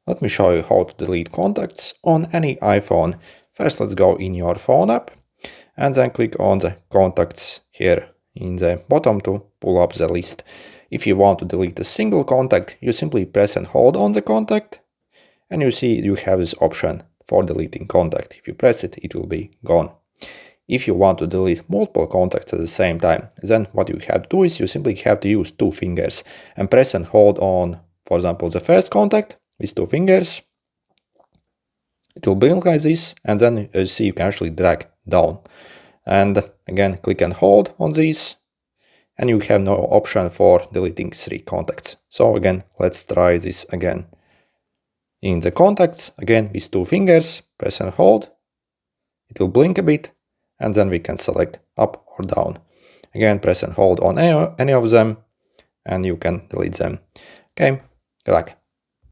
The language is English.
Let me show you how to delete contacts on any iPhone. First, let's go in your phone app and then click on the contacts here in the bottom to pull up the list. If you want to delete a single contact, you simply press and hold on the contact and you see you have this option for deleting contact. If you press it, it will be gone. If you want to delete multiple contacts at the same time, then what you have to do is you simply have to use 2 fingers and press and hold on, for example, the first contact with 2 fingers. It will blink like this, and then you see you can actually drag down. And again, click and hold on this, and you have no option for deleting 3 contacts. So again, let's try this again. In the contacts, again with 2 fingers, press and hold. It will blink a bit, and then we can select up or down. Again, press and hold on any of them, and you can delete them. Okay, good luck.